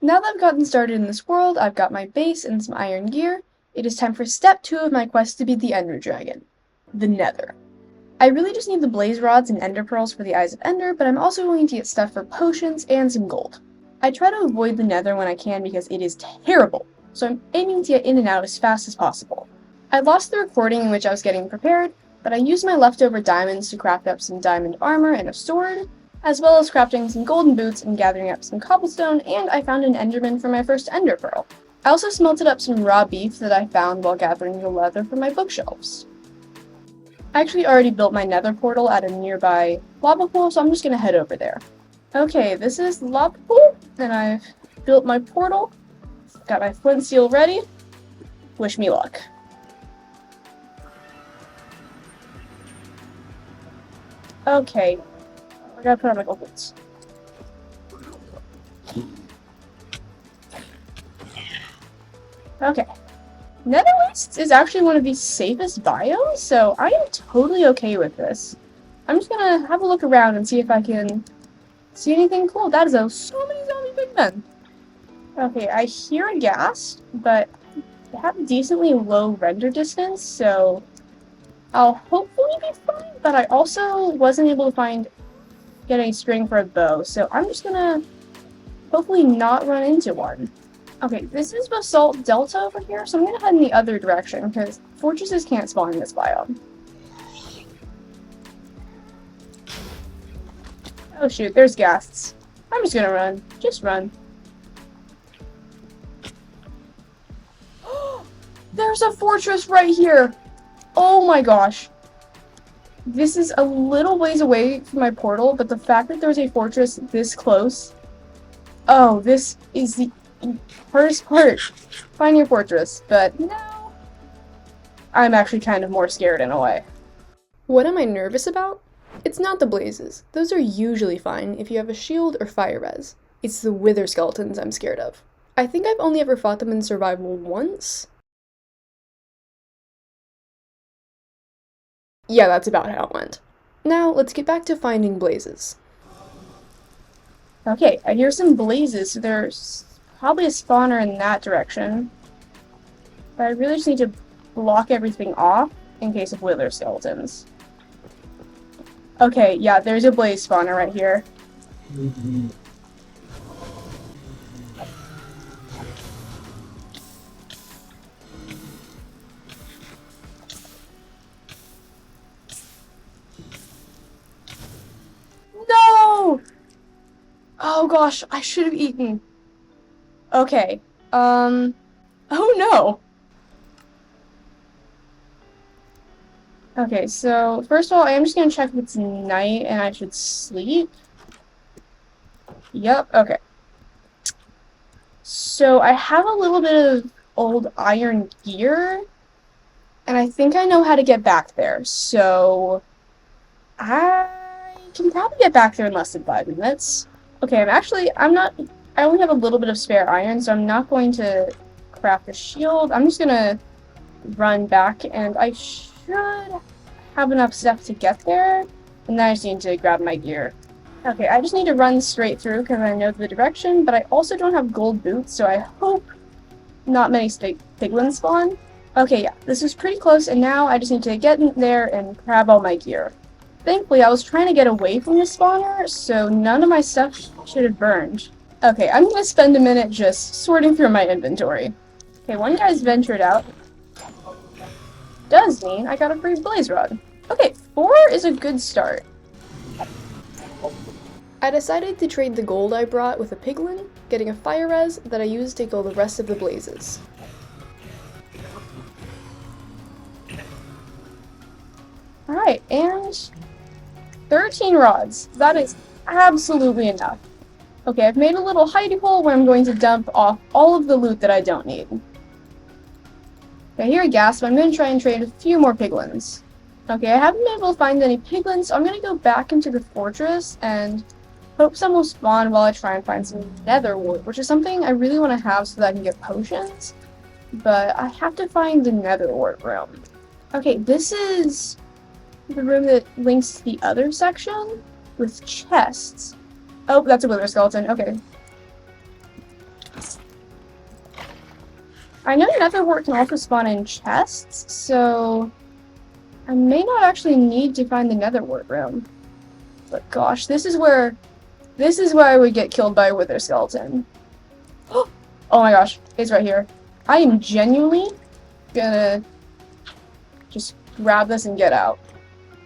Now that I've gotten started in this world, I've got my base and some iron gear, it is time for step 2 of my quest to beat the Ender Dragon, the Nether. I really just need the blaze rods and ender pearls for the Eyes of Ender, but I'm also going to get stuff for potions and some gold. I try to avoid the Nether when I can because it is terrible, so I'm aiming to get in and out as fast as possible. I lost the recording in which I was getting prepared, but I used my leftover diamonds to craft up some diamond armor and a sword, as well as crafting some golden boots and gathering up some cobblestone, and I found an enderman for my first ender pearl. I also smelted up some raw beef that I found while gathering the leather for my bookshelves. I actually already built my nether portal at a nearby lava pool, so I'm just gonna head over there. Okay, this is the lava pool, and I've built my portal. Got my flint steel ready. Wish me luck. Okay, I gotta put on my gold boots. Okay. Nether wastes is actually one of the safest biomes, so I am totally okay with this. I'm just gonna have a look around and see if I can see anything cool. That is so many zombie big men. Okay, I hear a ghast, but they have a decently low render distance, so I'll hopefully be fine, but I also wasn't able to get any string for a bow, so I'm just gonna hopefully not run into one. Okay, this is Basalt Delta over here, so I'm gonna head in the other direction, because fortresses can't spawn in this biome. Oh shoot, there's ghasts. I'm just gonna run. Just run. There's a fortress right here! Oh my gosh. This is a little ways away from my portal, but the fact that there's a fortress this close... Oh, this is the hardest part. Find your fortress, but no. I'm actually kind of more scared in a way. What am I nervous about? It's not the blazes. Those are usually fine if you have a shield or fire res. It's the wither skeletons I'm scared of. I think I've only ever fought them in survival once. Yeah, that's about how it went. Now, let's get back to finding blazes. Okay, I hear some blazes, so there's probably a spawner in that direction. But I really just need to block everything off in case of wither skeletons. Okay, yeah, there's a blaze spawner right here. No! Oh gosh, I should have eaten. Okay, oh no! Okay, so first of all, I am just gonna check if it's night and I should sleep. Yep, okay. So I have a little bit of old iron gear, and I think I know how to get back there, so I can probably get back there in less than 5 minutes. Okay, I only have a little bit of spare iron, so I'm not going to craft a shield. I'm just gonna run back, and I should have enough stuff to get there, and then I just need to grab my gear. Okay, I just need to run straight through because I know the direction, but I also don't have gold boots, so I hope not many piglins spawn. Okay, yeah, this is pretty close, and now I just need to get in there and grab all my gear. Thankfully, I was trying to get away from the spawner, so none of my stuff should have burned. Okay, I'm gonna spend a minute just sorting through my inventory. Okay, one guy's ventured out. Does mean I got a free blaze rod. Okay, 4 is a good start. I decided to trade the gold I brought with a piglin, getting a fire res that I used to kill the rest of the blazes. Alright, and 13 rods. That is absolutely enough. Okay, I've made a little hidey hole where I'm going to dump off all of the loot that I don't need. Okay, I hear a ghast, but I'm going to try and trade a few more piglins. Okay, I haven't been able to find any piglins, so I'm going to go back into the fortress and hope some will spawn while I try and find some nether wart, which is something I really want to have so that I can get potions. But I have to find the nether wart room. Okay, this is the room that links to the other section with chests. Oh, that's a wither skeleton. Okay. I know netherwort can also spawn in chests, so I may not actually need to find the netherwort room. But gosh, this is where I would get killed by a wither skeleton. Oh my gosh, it's right here. I am genuinely gonna just grab this and get out.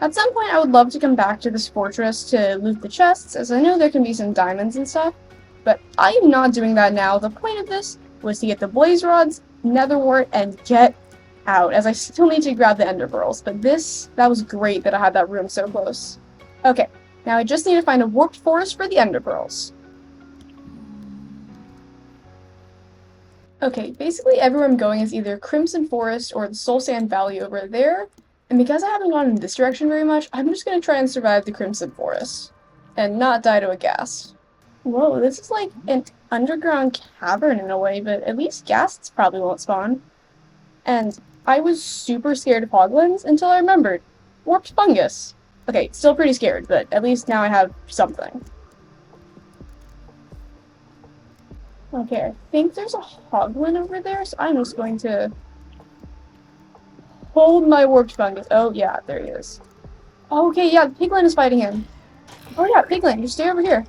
At some point, I would love to come back to this fortress to loot the chests, as I know there can be some diamonds and stuff, but I am not doing that now. The point of this was to get the blaze rods, netherwort, and get out, as I still need to grab the ender pearls, but that was great that I had that room so close. Okay, now I just need to find a warped forest for the ender pearls. Okay, basically everywhere I'm going is either Crimson Forest or the Soul Sand Valley over there, and because I haven't gone in this direction very much, I'm just gonna try and survive the Crimson Forest, and not die to a ghast. Whoa, this is like an underground cavern in a way, but at least ghasts probably won't spawn. And I was super scared of hoglins until I remembered. Warped fungus! Okay, still pretty scared, but at least now I have something. Okay, I think there's a hoglin over there, so I'm just going to hold my warped fungus. Oh yeah, there he is. Okay, yeah, the piglin is fighting him. Oh yeah, piglin, you stay over here.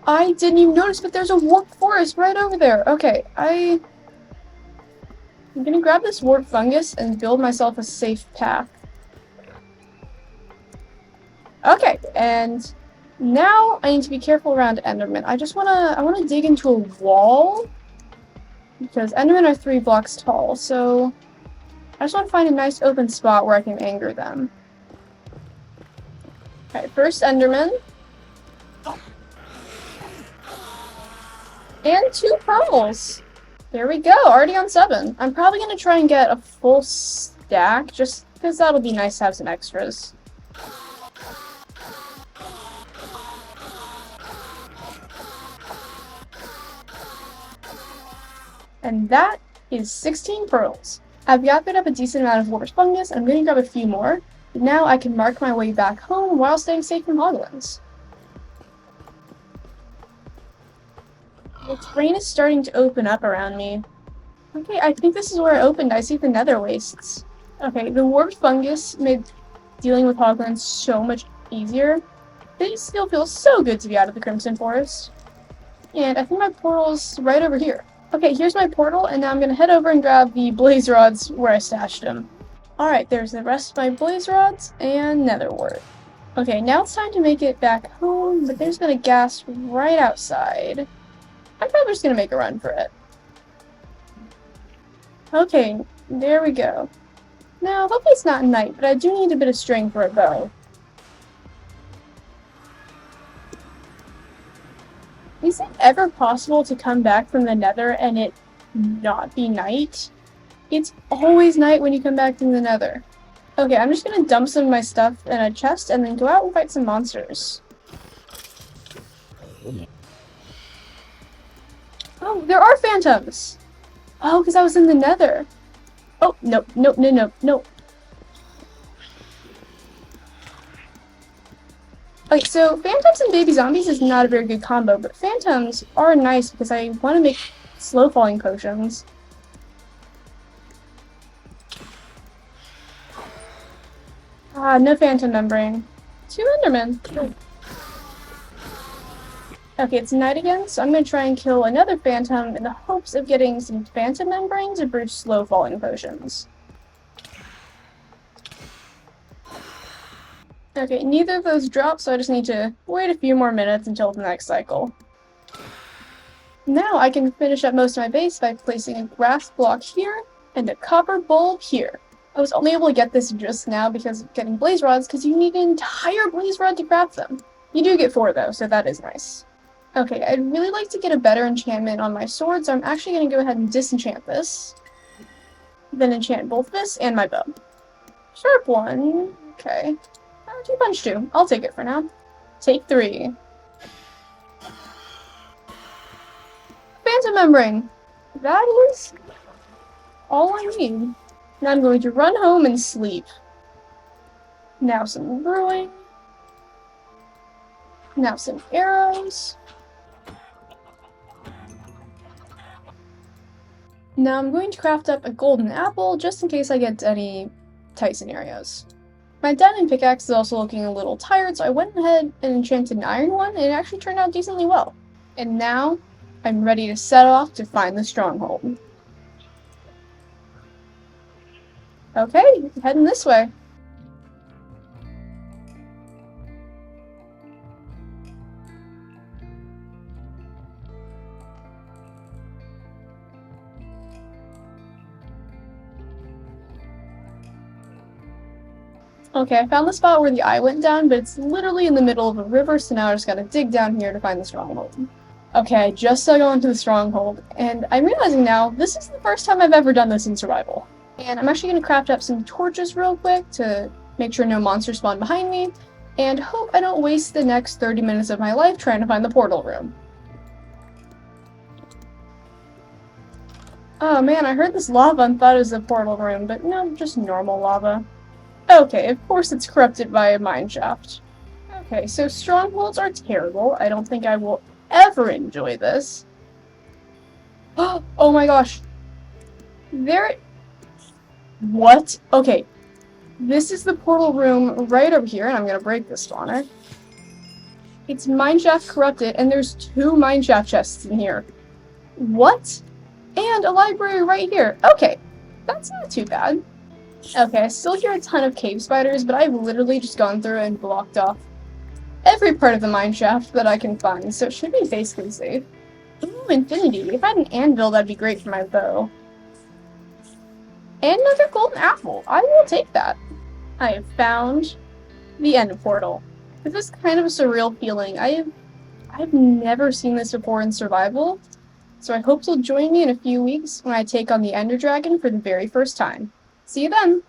I didn't even notice, but there's a warped forest right over there. Okay, I'm gonna grab this warped fungus and build myself a safe path. Okay, and now I need to be careful around Enderman. I wanna dig into a wall because Endermen are 3 blocks tall, so I just want to find a nice open spot where I can anger them. Alright, first Enderman. And 2 pearls! There we go, already on 7. I'm probably gonna try and get a full stack, just because that'll be nice to have some extras. And that is 16 pearls. I've gathered up a decent amount of warped fungus, and I'm going to grab a few more. But now I can mark my way back home while staying safe from hoglins. The terrain is starting to open up around me. Okay, I think this is where I opened. I see the nether wastes. Okay, the warped fungus made dealing with hoglins so much easier. It still feels so good to be out of the Crimson Forest. And I think my portal's right over here. Okay, here's my portal, and now I'm gonna head over and grab the blaze rods where I stashed them. Alright, there's the rest of my blaze rods and netherwort. Okay, now it's time to make it back home, but there's been a ghast right outside. I'm probably just gonna make a run for it. Okay, there we go. Now, hopefully it's not night, but I do need a bit of string for a bow. Is it ever possible to come back from the nether and it not be night? It's always night when you come back from the nether. Okay, I'm just gonna dump some of my stuff in a chest and then go out and fight some monsters. Oh, there are phantoms! Oh, because I was in the nether. Oh, nope, nope, no, no, no. Okay, so phantoms and baby zombies is not a very good combo, but phantoms are nice because I want to make slow falling potions. Ah, no phantom membrane. 2 endermen. Good. Okay, it's night again, so I'm going to try and kill another phantom in the hopes of getting some phantom membranes or brew slow falling potions. Okay, neither of those dropped, so I just need to wait a few more minutes until the next cycle. Now I can finish up most of my base by placing a grass block here and a copper bulb here. I was only able to get this just now because of getting blaze rods, because you need an entire blaze rod to craft them. You do get 4 though, so that is nice. Okay, I'd really like to get a better enchantment on my sword, so I'm actually going to go ahead and disenchant this. Then enchant both this and my bow. Sharp 1. Okay. 2 punch 2. I'll take it for now. Take 3. Phantom membrane. That is all I need. Now I'm going to run home and sleep. Now some brewing. Now some arrows. Now I'm going to craft up a golden apple just in case I get to any tight scenarios. My diamond pickaxe is also looking a little tired, so I went ahead and enchanted an iron one, and it actually turned out decently well. And now, I'm ready to set off to find the stronghold. Okay, heading this way. Okay, I found the spot where the eye went down, but it's literally in the middle of a river, so now I just gotta dig down here to find the stronghold. Okay, I just dug onto the stronghold, and I'm realizing now, this is the first time I've ever done this in survival. And I'm actually gonna craft up some torches real quick to make sure no monsters spawn behind me, and hope I don't waste the next 30 minutes of my life trying to find the portal room. Oh man, I heard this lava and thought it was a portal room, but no, just normal lava. Okay, of course it's corrupted by a mine shaft. Okay, so strongholds are terrible. I don't think I will ever enjoy this. Oh my gosh. What? Okay. This is the portal room right over here, and I'm gonna break this spawner. It's mineshaft corrupted, and there's 2 mineshaft chests in here. What? And a library right here. Okay, that's not too bad. Okay, I still hear a ton of cave spiders, but I've literally just gone through and blocked off every part of the mineshaft that I can find, so it should be basically safe. Ooh, infinity. If I had an anvil, that'd be great for my bow. And another golden apple. I will take that. I have found the end portal. This is kind of a surreal feeling. I've never seen this before in survival, so I hope you'll join me in a few weeks when I take on the Ender Dragon for the very first time. See you then!